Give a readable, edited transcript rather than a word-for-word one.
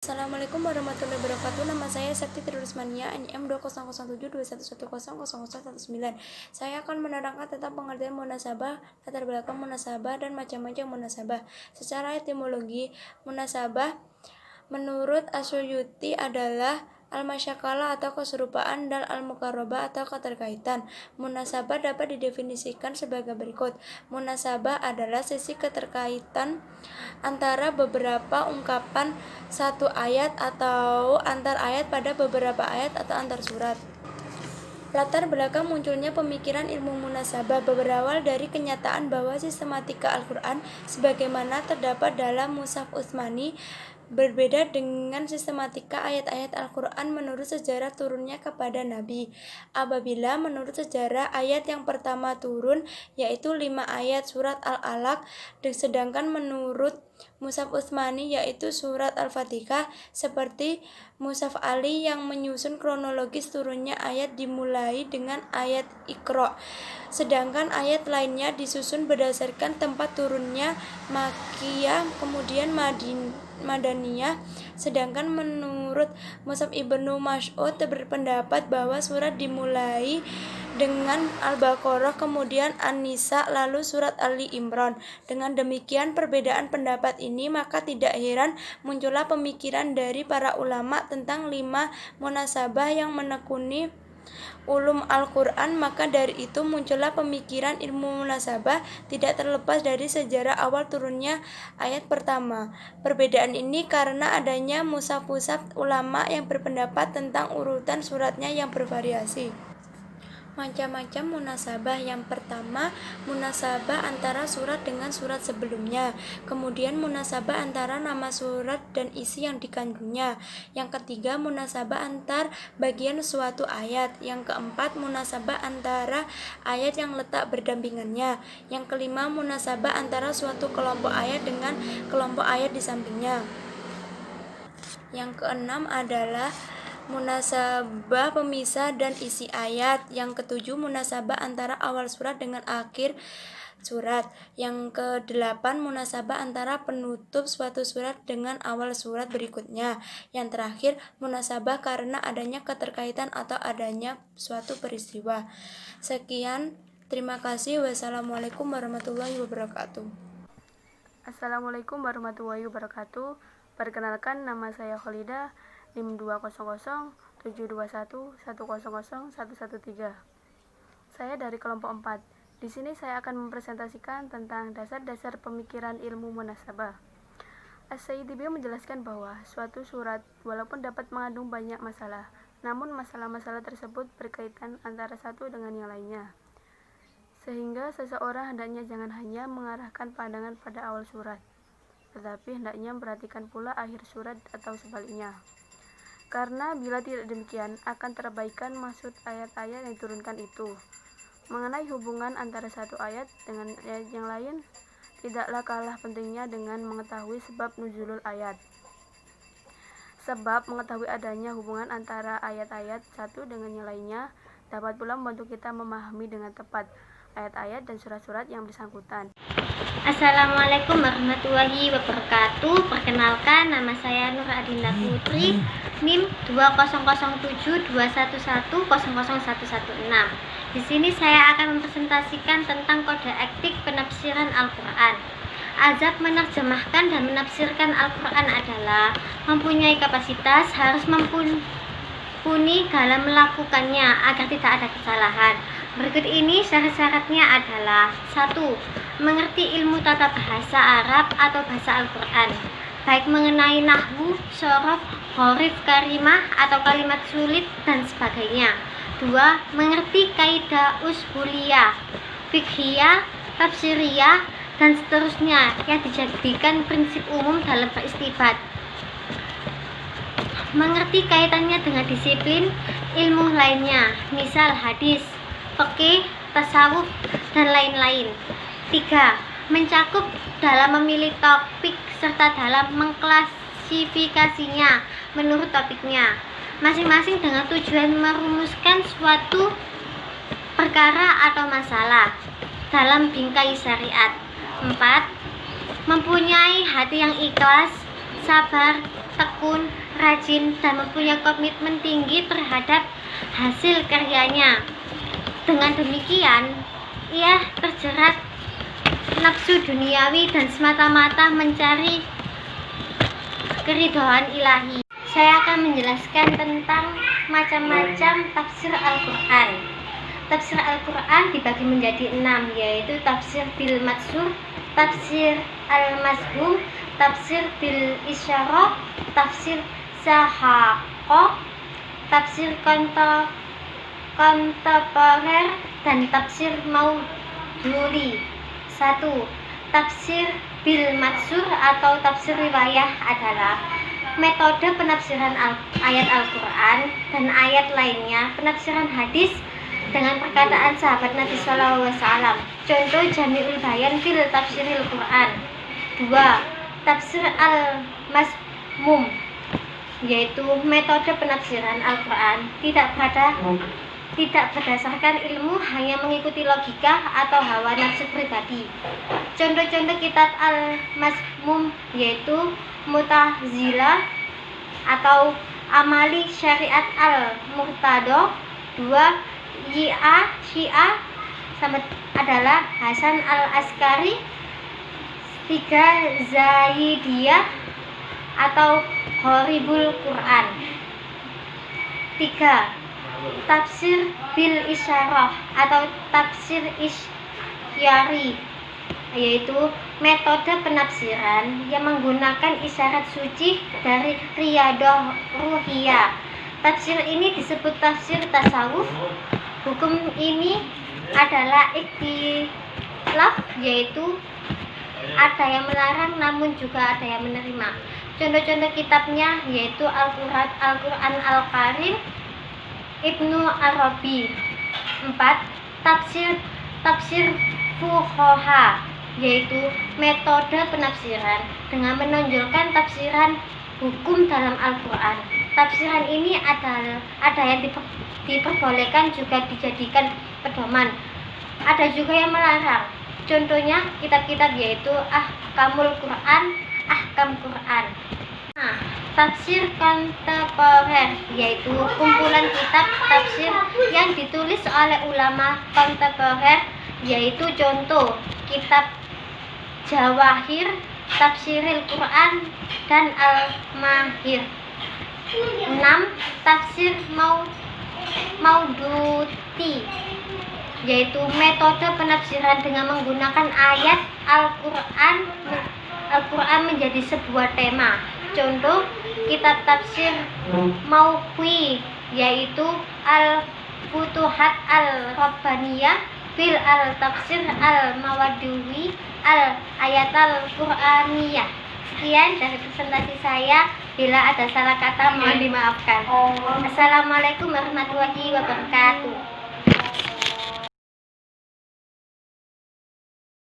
Assalamualaikum warahmatullahi wabarakatuh. Nama saya Septi Trirismania, NIM 200721010019. Saya akan menerangkan tentang pengertian munasabah, latar belakang munasabah, dan macam-macam munasabah. Secara etimologi, munasabah menurut Asyuyuti adalah al-masyakalah atau keserupaan dan al-muqarabah atau keterkaitan. Munasabah dapat didefinisikan sebagai berikut. Munasabah adalah sisi keterkaitan antara beberapa ungkapan satu ayat atau antar ayat pada beberapa ayat atau antar surat. Latar belakang munculnya pemikiran ilmu munasabah berawal dari kenyataan bahwa sistematika Al-Quran sebagaimana terdapat dalam Mushaf Utsmani berbeda dengan sistematika ayat-ayat Al-Quran menurut sejarah turunnya kepada Nabi. Apabila menurut sejarah ayat yang pertama turun yaitu 5 ayat surat Al-Alaq, sedangkan menurut Mushaf Utsmani yaitu surat Al-Fatihah, seperti Mushaf Ali yang menyusun kronologis turunnya ayat dimulai dengan ayat Iqra, sedangkan ayat lainnya disusun berdasarkan tempat turunnya Makkiyah kemudian Madaniyah. Sedangkan menurut Mushaf Ibnu Mas'ud berpendapat bahwa surat dimulai dengan Al-Baqarah kemudian An-Nisa lalu surat Ali Imran. Dengan demikian perbedaan pendapat ini maka tidak heran muncullah pemikiran dari para ulama tentang 5 munasabah yang menekuni ulum Al-Quran. Maka dari itu muncullah pemikiran ilmu munasabah tidak terlepas dari sejarah awal turunnya ayat pertama. Perbedaan ini karena adanya mushaf-mushaf ulama yang berpendapat tentang urutan suratnya yang bervariasi. Macam-macam munasabah. Yang pertama, munasabah antara surat dengan surat sebelumnya. Kemudian munasabah antara nama surat dan isi yang dikandungnya. Yang ketiga, munasabah antar bagian suatu ayat. Yang keempat, munasabah antara ayat yang letak berdampingannya. Yang kelima, munasabah antara suatu kelompok ayat dengan kelompok ayat di sampingnya. Yang keenam adalah munasabah pemisah dan isi ayat. Yang ketujuh, munasabah antara awal surat dengan akhir surat. Yang kedelapan, munasabah antara penutup suatu surat dengan awal surat berikutnya. Yang terakhir, munasabah karena adanya keterkaitan atau adanya suatu peristiwa. Sekian, terima kasih. Wassalamualaikum warahmatullahi wabarakatuh. Assalamualaikum warahmatullahi wabarakatuh. Perkenalkan, nama saya Kholidah, NIM 2007211001113. Saya dari kelompok 4. Di sini saya akan mempresentasikan tentang dasar-dasar pemikiran ilmu munasabah. As-Sayyidibiyah menjelaskan bahwa suatu surat walaupun dapat mengandung banyak masalah, namun masalah-masalah tersebut berkaitan antara satu dengan yang lainnya. Sehingga seseorang hendaknya jangan hanya mengarahkan pandangan pada awal surat, tetapi hendaknya memperhatikan pula akhir surat atau sebaliknya. Karena bila tidak demikian akan terabaikan maksud ayat-ayat yang diturunkan itu. Mengenai hubungan antara satu ayat dengan ayat yang lain, tidaklah kalah pentingnya dengan mengetahui sebab nuzulul ayat. Sebab mengetahui adanya hubungan antara ayat-ayat satu dengan yang lainnya dapat pula membantu kita memahami dengan tepat ayat-ayat dan surat-surat yang bersangkutan. Assalamualaikum warahmatullahi wabarakatuh. Perkenalkan, nama saya Nur Adinda Putri, NIM 2007211001116. Di sini saya akan mempresentasikan tentang kode etik penafsiran Al-Quran. Azab menerjemahkan dan menafsirkan Al-Quran adalah mempunyai kapasitas, harus mumpuni dalam melakukannya agar tidak ada kesalahan. Berikut ini syarat-syaratnya adalah: 1. Mengerti ilmu tata bahasa Arab atau bahasa Al-Quran, baik mengenai nahwu, sorof, horif, karimah atau kalimat sulit dan sebagainya. 2. Mengerti kaidah ushuliyah, fikhiyah, tafsiriyah, dan seterusnya yang dijadikan prinsip umum dalam beristibat. Mengerti kaitannya dengan disiplin ilmu lainnya, misal hadis, fikih, tasawuf, dan lain-lain. 3. Mencakup dalam memilih topik serta dalam mengklasifikasinya menurut topiknya masing-masing dengan tujuan merumuskan suatu perkara atau masalah dalam bingkai syariat. 4. Mempunyai hati yang ikhlas, sabar, tekun, rajin, dan mempunyai komitmen tinggi terhadap hasil karyanya. Dengan demikian, ia terjerat nafsu duniawi dan semata-mata mencari keridhaan ilahi. Saya akan menjelaskan tentang macam-macam tafsir Al-Quran. Tafsir Al-Quran dibagi menjadi 6, yaitu tafsir bil matsur, tafsir al-mazhum, tafsir bil isyarah, tafsir sahaqah, tafsir kontemporer, dan tafsir maudhuli. 1. Tafsir bil matsur atau tafsir riwayah adalah metode penafsiran ayat Al-Quran dan ayat lainnya, penafsiran hadis dengan perkataan sahabat Nabi SAW. Contoh Jami'ul Bayan fil Tafsiril Quran. 2. Tafsir al-Mazmum, yaitu metode penafsiran Al-Quran tidak berdasarkan ilmu, hanya mengikuti logika atau hawa nafsu pribadi. Contoh-contoh kitab al-Mazmum yaitu Mu'tazilah atau Amali Syariat al-Murtado. 2. Syiah adalah Hasan al-Askari. 3. Zaidiyah atau Gharibul Quran. 3. Tafsir bil isyarah atau tafsir isyari, yaitu metode penafsiran yang menggunakan isyarat suci dari Riyadhah Ruhiyah. Tafsir ini disebut tafsir tasawuf. Hukum ini adalah ikhtilaf, yaitu ada yang melarang namun juga ada yang menerima. Contoh-contoh kitabnya yaitu Al-Quran Al-Karim, Ibnu Arabi. 4. Tafsir fuqaha, yaitu metode penafsiran dengan menonjolkan tafsiran hukum dalam Al-Quran. Tafsiran ini ada yang diperbolehkan juga dijadikan pedoman, ada juga yang melarang. Contohnya kitab-kitab yaitu Ahkamul Quran, Ahkam Quran. Tafsir kontemporer yaitu kumpulan kitab tafsir yang ditulis oleh ulama kontemporer, yaitu contoh kitab Jawahir, Tafsiril Quran, dan Al-Mahir. 6. Tafsir Maudhuti, yaitu metode penafsiran dengan menggunakan ayat Al-Quran menjadi sebuah tema. Contoh kitab tafsir Mauqi yaitu Al-Futuhat Al-Rabbaniyah fil Al-Tafsir Al-Mawadudi Al-Ayat Al-Quraniyah. Sekian dari presentasi saya. Bila ada salah kata mohon dimaafkan. Assalamualaikum warahmatullahi wabarakatuh.